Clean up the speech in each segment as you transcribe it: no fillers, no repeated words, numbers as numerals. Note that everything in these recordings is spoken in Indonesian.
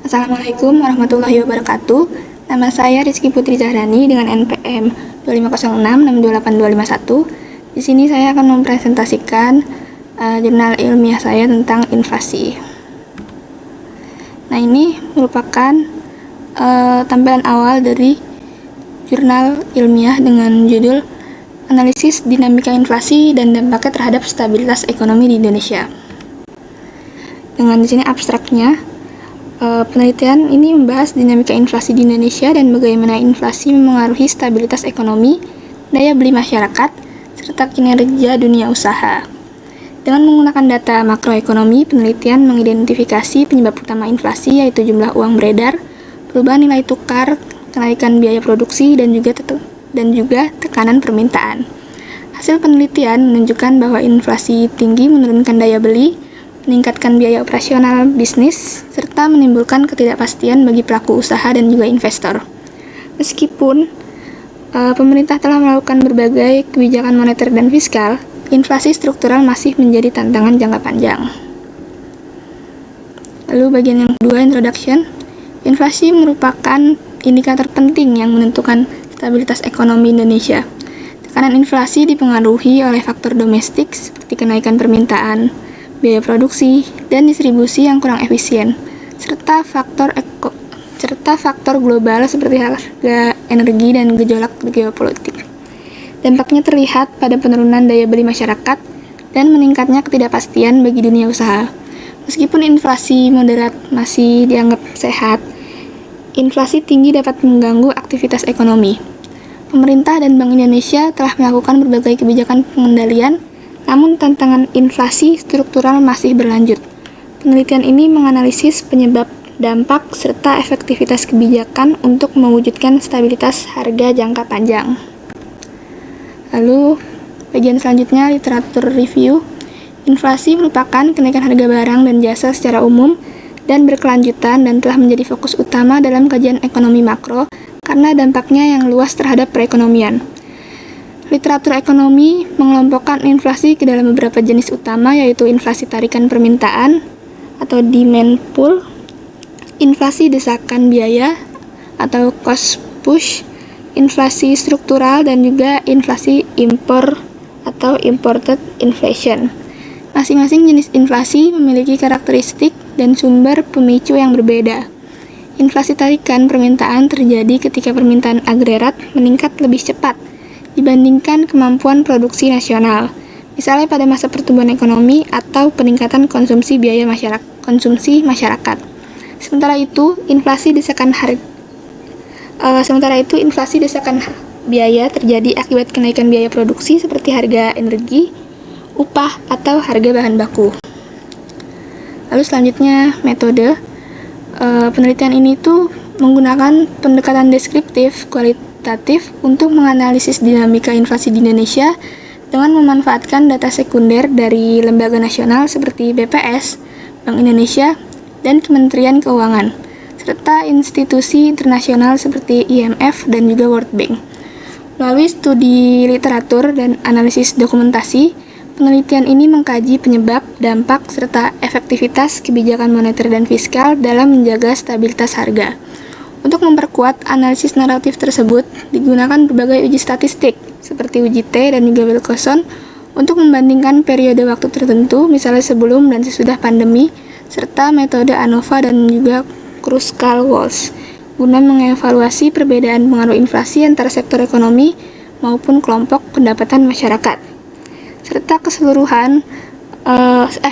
Assalamualaikum warahmatullahi wabarakatuh. Nama saya Rizky Putri Zahrani dengan NPM 2506628251. Di sini saya akan mempresentasikan jurnal ilmiah saya tentang inflasi. Nah, ini merupakan tampilan awal dari jurnal ilmiah dengan judul Analisis Dinamika Inflasi dan Dampaknya Terhadap Stabilitas Ekonomi di Indonesia. Dengan di sini abstraknya, penelitian ini membahas dinamika inflasi di Indonesia dan bagaimana inflasi memengaruhi stabilitas ekonomi, daya beli masyarakat, serta kinerja dunia usaha. Dengan menggunakan data makroekonomi, penelitian mengidentifikasi penyebab utama inflasi, yaitu jumlah uang beredar, perubahan nilai tukar, kenaikan biaya produksi, dan juga tekanan permintaan. Hasil penelitian menunjukkan bahwa inflasi tinggi menurunkan daya beli, meningkatkan biaya operasional bisnis, serta menimbulkan ketidakpastian bagi pelaku usaha dan juga investor. Meskipun pemerintah telah melakukan berbagai kebijakan moneter dan fiskal, inflasi struktural masih menjadi tantangan jangka panjang. Lalu bagian yang kedua, introduction. Inflasi merupakan indikator penting yang menentukan stabilitas ekonomi Indonesia. Tekanan inflasi dipengaruhi oleh faktor domestik seperti kenaikan permintaan, biaya produksi, dan distribusi yang kurang efisien, serta faktor global seperti harga energi dan gejolak geopolitik. Dampaknya terlihat pada penurunan daya beli masyarakat dan meningkatnya ketidakpastian bagi dunia usaha. Meskipun inflasi moderat masih dianggap sehat, inflasi tinggi dapat mengganggu aktivitas ekonomi. Pemerintah dan Bank Indonesia telah melakukan berbagai kebijakan pengendalian, namun tantangan inflasi struktural masih berlanjut. Penelitian ini menganalisis penyebab, dampak, serta efektivitas kebijakan untuk mewujudkan stabilitas harga jangka panjang. Lalu, bagian selanjutnya, literatur review. Inflasi merupakan kenaikan harga barang dan jasa secara umum dan berkelanjutan dan telah menjadi fokus utama dalam kajian ekonomi makro karena dampaknya yang luas terhadap perekonomian. Literatur ekonomi mengelompokkan inflasi ke dalam beberapa jenis utama, yaitu inflasi tarikan permintaan atau demand pull, inflasi desakan biaya atau cost push, inflasi struktural, dan juga inflasi impor atau imported inflation. Masing-masing jenis inflasi memiliki karakteristik dan sumber pemicu yang berbeda. Inflasi tarikan permintaan terjadi ketika permintaan agregat meningkat lebih cepat dibandingkan kemampuan produksi nasional, misalnya pada masa pertumbuhan ekonomi atau peningkatan konsumsi masyarakat. Sementara itu, inflasi desakan biaya terjadi akibat kenaikan biaya produksi seperti harga energi, upah, atau harga bahan baku. Lalu selanjutnya, metode. Penelitian ini menggunakan pendekatan deskriptif, kualitatif untuk menganalisis dinamika inflasi di Indonesia dengan memanfaatkan data sekunder dari lembaga nasional seperti BPS, Bank Indonesia, dan Kementerian Keuangan, serta institusi internasional seperti IMF dan juga World Bank. Melalui studi literatur dan analisis dokumentasi, penelitian ini mengkaji penyebab, dampak, serta efektivitas kebijakan moneter dan fiskal dalam menjaga stabilitas harga. Untuk memperkuat analisis naratif tersebut, digunakan berbagai uji statistik, seperti uji T dan juga Wilcoxon, untuk membandingkan periode waktu tertentu, misalnya sebelum dan sesudah pandemi, serta metode ANOVA dan juga Kruskal-Walsh, guna mengevaluasi perbedaan pengaruh inflasi antara sektor ekonomi maupun kelompok pendapatan masyarakat.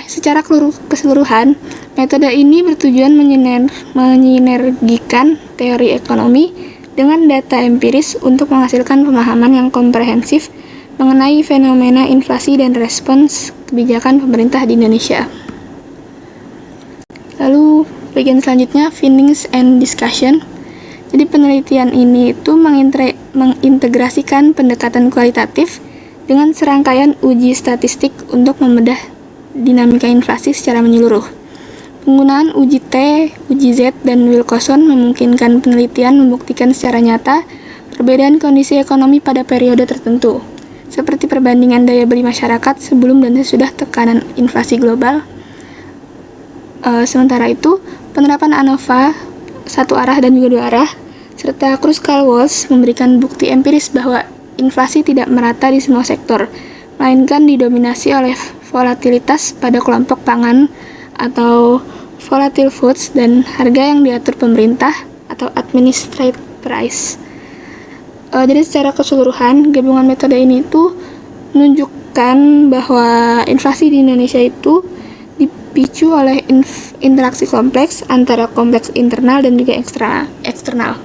Secara keseluruhan, metode ini bertujuan menyinergikan teori ekonomi dengan data empiris untuk menghasilkan pemahaman yang komprehensif mengenai fenomena inflasi dan respons kebijakan pemerintah di Indonesia. Lalu, bagian selanjutnya, findings and discussion. Jadi penelitian ini mengintegrasikan pendekatan kualitatif dengan serangkaian uji statistik untuk membedah dinamika inflasi secara menyeluruh. Penggunaan uji T, uji Z, dan Wilcoxon memungkinkan penelitian membuktikan secara nyata perbedaan kondisi ekonomi pada periode tertentu, seperti perbandingan daya beli masyarakat sebelum dan sesudah tekanan inflasi global. Sementara itu, penerapan ANOVA satu arah dan juga dua arah, serta Kruskal Walsh memberikan bukti empiris bahwa inflasi tidak merata di semua sektor, melainkan didominasi oleh volatilitas pada kelompok pangan atau volatile foods dan harga yang diatur pemerintah atau administrative price. Jadi secara keseluruhan, gabungan metode ini itu menunjukkan bahwa inflasi di Indonesia itu dipicu oleh interaksi kompleks antara kompleks internal dan juga eksternal.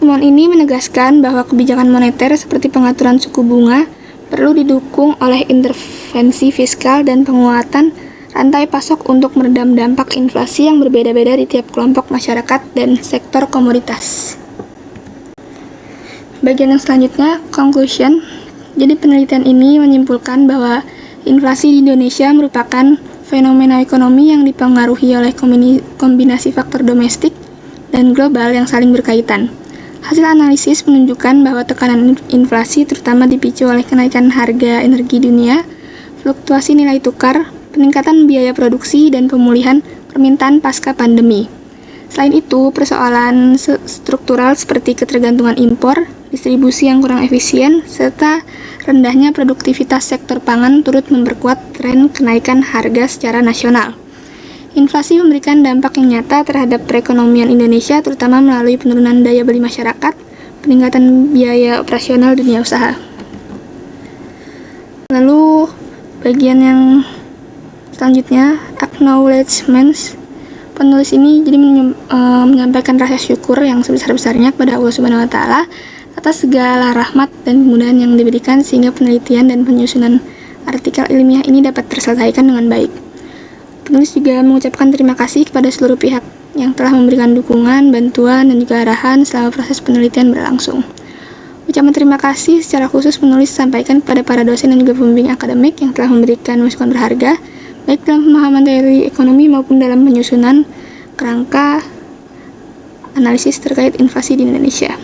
Temuan ini menegaskan bahwa kebijakan moneter seperti pengaturan suku bunga perlu didukung oleh intervensi fiskal dan penguatan rantai pasok untuk meredam dampak inflasi yang berbeda-beda di tiap kelompok masyarakat dan sektor komoditas. Bagian yang selanjutnya, conclusion. Jadi penelitian ini menyimpulkan bahwa inflasi di Indonesia merupakan fenomena ekonomi yang dipengaruhi oleh kombinasi faktor domestik dan global yang saling berkaitan. Hasil analisis menunjukkan bahwa tekanan inflasi terutama dipicu oleh kenaikan harga energi dunia, fluktuasi nilai tukar, peningkatan biaya produksi, dan pemulihan permintaan pasca pandemi. Selain itu, persoalan struktural seperti ketergantungan impor, distribusi yang kurang efisien, serta rendahnya produktivitas sektor pangan turut memperkuat tren kenaikan harga secara nasional. Inflasi memberikan dampak yang nyata terhadap perekonomian Indonesia, terutama melalui penurunan daya beli masyarakat, peningkatan biaya operasional dunia usaha. Lalu, bagian yang selanjutnya, acknowledgements. Penulis ini jadi menyampaikan rasa syukur yang sebesar-besarnya kepada Allah Subhanahu wa Ta'ala atas segala rahmat dan kemudahan yang diberikan sehingga penelitian dan penyusunan artikel ilmiah ini dapat terselesaikan dengan baik. Penulis juga mengucapkan terima kasih kepada seluruh pihak yang telah memberikan dukungan, bantuan, dan juga arahan selama proses penelitian berlangsung. Ucapan terima kasih secara khusus penulis sampaikan kepada para dosen dan juga pembimbing akademik yang telah memberikan masukan berharga, baik dalam pemahaman teori ekonomi maupun dalam penyusunan kerangka analisis terkait inflasi di Indonesia.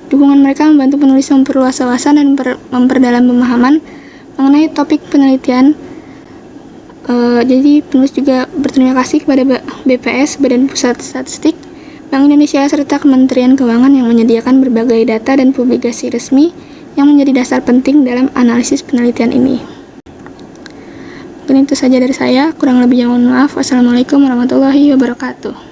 Dukungan mereka membantu penulis memperluas wawasan dan memperdalam pemahaman mengenai topik penelitian. Jadi penulis juga berterima kasih kepada BPS, Badan Pusat Statistik, Bank Indonesia, serta Kementerian Keuangan yang menyediakan berbagai data dan publikasi resmi yang menjadi dasar penting dalam analisis penelitian ini. Mungkin itu saja dari saya, kurang lebihnya mohon maaf. Wassalamualaikum warahmatullahi wabarakatuh.